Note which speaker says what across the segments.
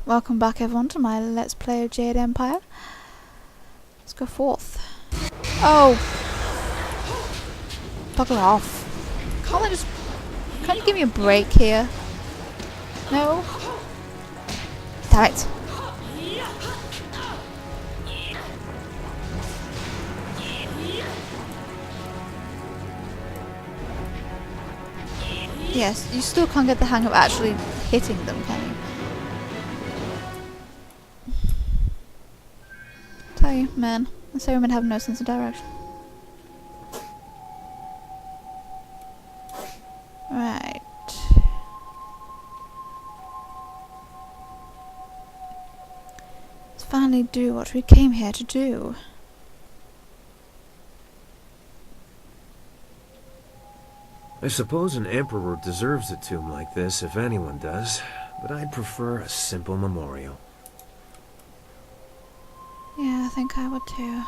Speaker 1: Welcome back everyone to my Let's Play of Jade Empire. Let's go forth. Oh! Bugger off. Can't you give me a break here? No? Damn it. Yes, you still can't get the hang of actually hitting them, can you? Tell you, man, I say women have no sense of direction. Right. Let's finally do what we came here to do.
Speaker 2: I suppose an emperor deserves a tomb like this, if anyone does, but I'd prefer a simple memorial.
Speaker 1: Yeah, I think I would too.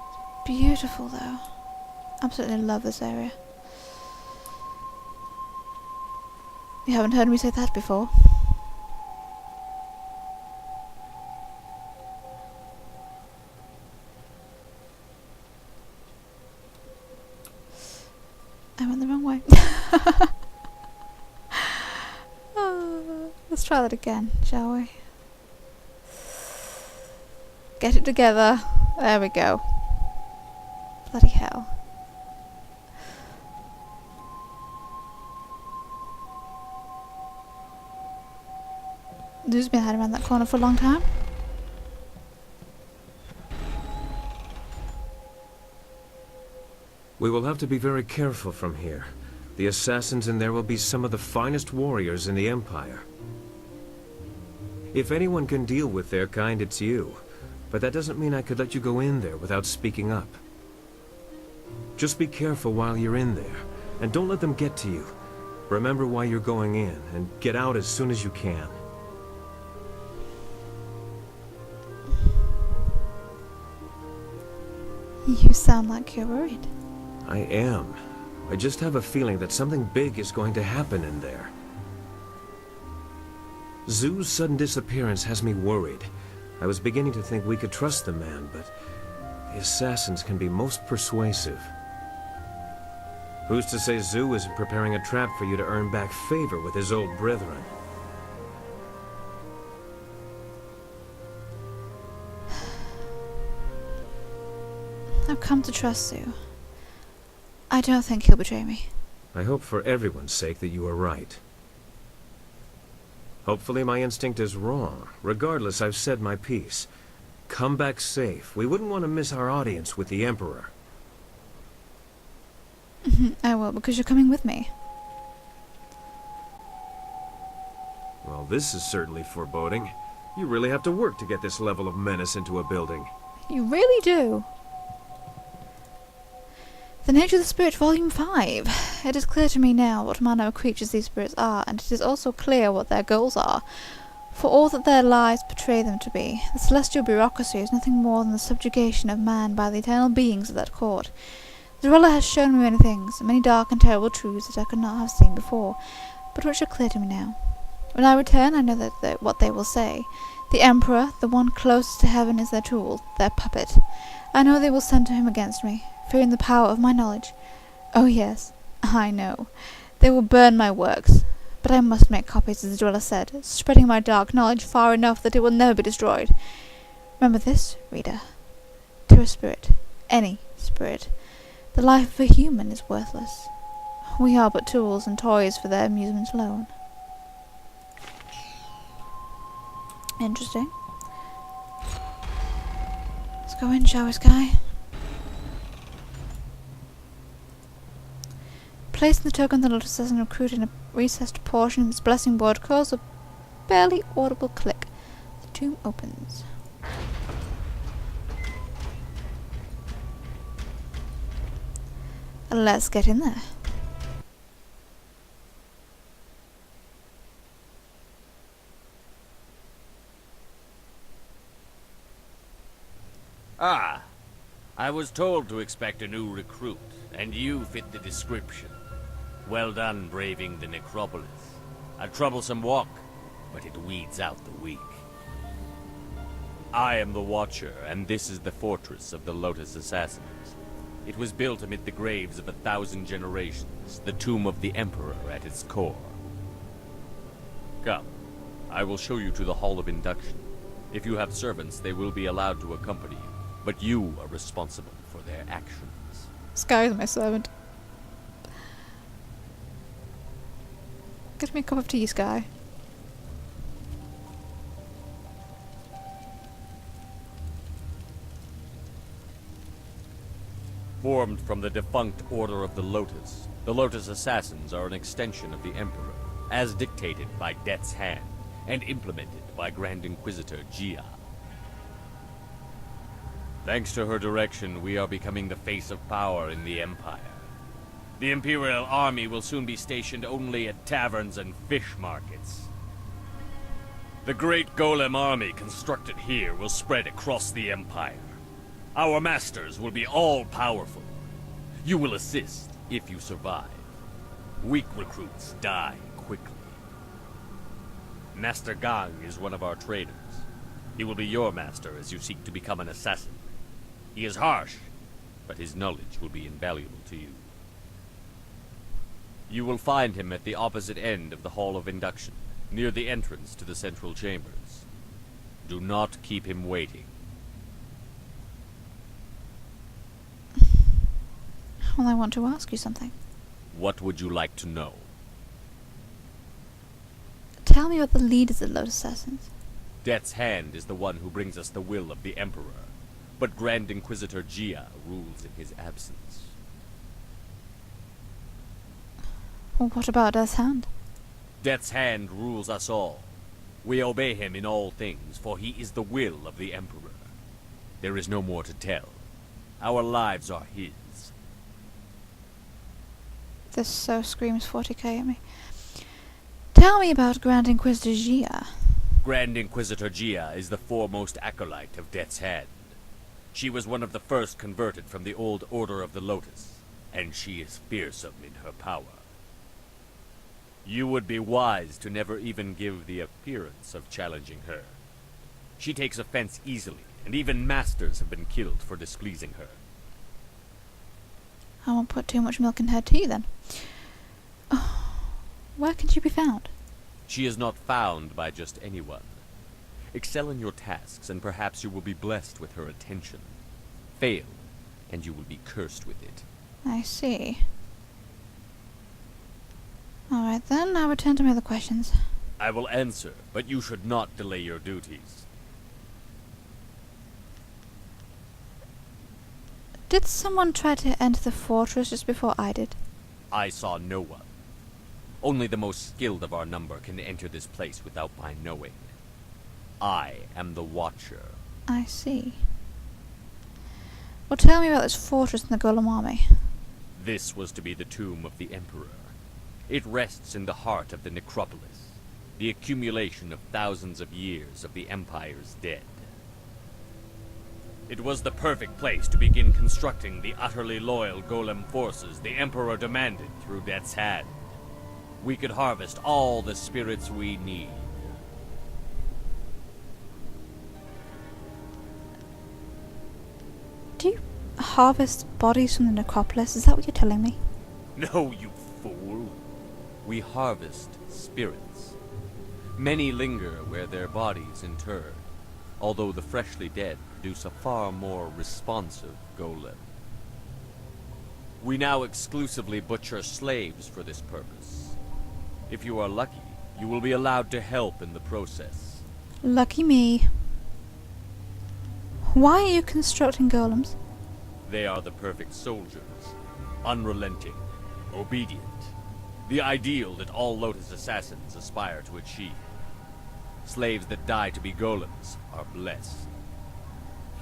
Speaker 1: It's beautiful though. Absolutely love this area. You haven't heard me say that before. I went the wrong way. Oh, let's try that again, shall we? Get it together. There we go. Bloody hell. Lou's been hiding around that corner for a long time.
Speaker 2: We will have to be very careful from here. The assassins in there will be some of the finest warriors in the Empire. If anyone can deal with their kind, it's you. But that doesn't mean I could let you go in there without speaking up. Just be careful while you're in there, and don't let them get to you. Remember why you're going in, and get out as soon as you can.
Speaker 1: You sound like you're worried.
Speaker 2: I am. I just have a feeling that something big is going to happen in there. Zhu's sudden disappearance has me worried. I was beginning to think we could trust the man, but the assassins can be most persuasive. Who's to say Zhu isn't preparing a trap for you to earn back favor with his old brethren?
Speaker 1: I've come to trust Zhu. I don't think he'll betray me.
Speaker 2: I hope for everyone's sake that you are right. Hopefully my instinct is wrong. Regardless, I've said my piece. Come back safe. We wouldn't want to miss our audience with the Emperor.
Speaker 1: I will, because you're coming with me.
Speaker 2: Well, this is certainly foreboding. You really have to work to get this level of menace into a building.
Speaker 1: You really do. The Nature of the Spirit, Volume 5. It is clear to me now what manner of creatures these spirits are, and it is also clear what their goals are. For all that their lives portray them to be, the celestial bureaucracy is nothing more than the subjugation of man by the eternal beings of that court. The ruler has shown me many things, many dark and terrible truths that I could not have seen before, but which are clear to me now. When I return, I know what they will say. The Emperor, the one closest to heaven, is their tool, their puppet. I know they will center him against me, fearing the power of my knowledge. Oh yes, I know. They will burn my works, but I must make copies, as the dweller said, spreading my dark knowledge far enough that it will never be destroyed. Remember this, reader. To a spirit, any spirit, the life of a human is worthless. We are but tools and toys for their amusement alone. Interesting. Let's go in, shall we, Sky? Placing the token the Lotus as an recruit in a recessed portion of its blessing board caused a barely audible click. The tomb opens. Let's get in there.
Speaker 3: Ah, I was told to expect a new recruit, and you fit the description. Well done braving the necropolis. A troublesome walk, but it weeds out the weak. I am the Watcher, and this is the fortress of the Lotus Assassins. It was built amid the graves of 1,000 generations, the tomb of the Emperor at its core. Come, I will show you to the Hall of Induction. If you have servants, they will be allowed to accompany you, but you are responsible for their actions.
Speaker 1: Sky is my servant. Get me a cup of tea, Sky.
Speaker 3: Formed from the defunct Order of the Lotus Assassins are an extension of the Emperor, as dictated by Death's Hand, and implemented by Grand Inquisitor Jade. Thanks to her direction, we are becoming the face of power in the Empire. The Imperial Army will soon be stationed only at taverns and fish markets. The great Golem army constructed here will spread across the Empire. Our masters will be all-powerful. You will assist if you survive. Weak recruits die quickly. Master Gang is one of our trainers. He will be your master as you seek to become an assassin. He is harsh, but his knowledge will be invaluable to you. You will find him at the opposite end of the Hall of Induction, near the entrance to the central chambers. Do not keep him waiting.
Speaker 1: Well, I want to ask you something.
Speaker 3: What would you like to know?
Speaker 1: Tell me about the leaders of the Lotus Assassins.
Speaker 3: Death's Hand is the one who brings us the will of the Emperor, but Grand Inquisitor Jade rules in his absence.
Speaker 1: Well, what about Death's Hand?
Speaker 3: Death's Hand rules us all. We obey him in all things, for he is the will of the Emperor. There is no more to tell. Our lives are his.
Speaker 1: This so screams 40k at me. Tell me about Grand Inquisitor Jade.
Speaker 3: Grand Inquisitor Jade is the foremost acolyte of Death's Hand. She was one of the first converted from the old Order of the Lotus, and she is fearsome in her power. You would be wise to never even give the appearance of challenging her. She takes offense easily, and even masters have been killed for displeasing her.
Speaker 1: I won't put too much milk in her tea then. Oh, where can she be found?
Speaker 3: She is not found by just anyone. Excel in your tasks, and perhaps you will be blessed with her attention. Fail, and you will be cursed with it.
Speaker 1: I see. Alright then, I'll return to my other questions.
Speaker 3: I will answer, but you should not delay your duties.
Speaker 1: Did someone try to enter the fortress just before I did?
Speaker 3: I saw no one. Only the most skilled of our number can enter this place without my knowing. I am the Watcher.
Speaker 1: I see. Well, tell me about this fortress and the Golem army.
Speaker 3: This was to be the tomb of the Emperor. It rests in the heart of the necropolis, the accumulation of thousands of years of the Empire's dead. It was the perfect place to begin constructing the utterly loyal Golem forces the Emperor demanded through Death's Hand. We could harvest all the spirits we need.
Speaker 1: Do you harvest bodies from the necropolis? Is that what you're telling me?
Speaker 3: No, you fool. We harvest spirits. Many linger where their bodies interred, although the freshly dead produce a far more responsive golem. We now exclusively butcher slaves for this purpose. If you are lucky, you will be allowed to help in the process.
Speaker 1: Lucky me. Why are you constructing golems?
Speaker 3: They are the perfect soldiers, unrelenting, obedient, the ideal that all Lotus assassins aspire to achieve. Slaves that die to be golems are blessed.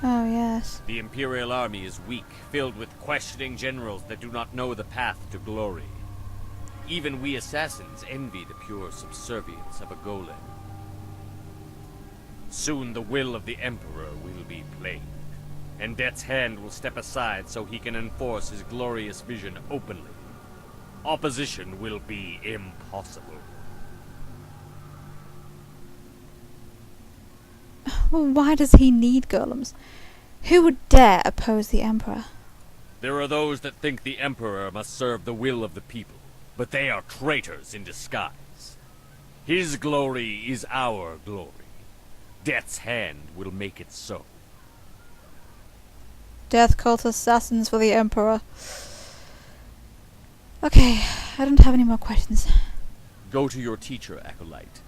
Speaker 1: Oh, yes.
Speaker 3: The Imperial Army is weak, filled with questioning generals that do not know the path to glory. Even we assassins envy the pure subservience of a golem. Soon the will of the Emperor will be plain, and Death's Hand will step aside so he can enforce his glorious vision openly. Opposition will be impossible.
Speaker 1: Well, why does he need golems? Who would dare oppose the Emperor?
Speaker 3: There are those that think the Emperor must serve the will of the people, but they are traitors in disguise. His glory is our glory. Death's hand will make it so.
Speaker 1: Death cult assassins for the Emperor. Okay, I don't have any more questions.
Speaker 3: Go to your teacher, Acolyte.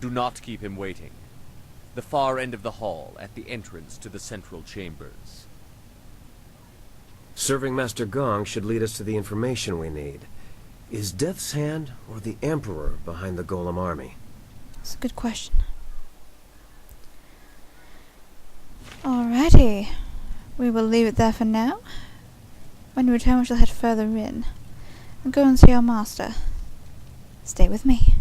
Speaker 3: Do not keep him waiting. The far end of the hall, at the entrance to the central chambers.
Speaker 2: Serving Master Gong should lead us to the information we need. Is Death's Hand or the Emperor behind the Golem army?
Speaker 1: That's a good question. Alrighty. We will leave it there for now. When we return, we shall head further in and go and see our master. Stay with me.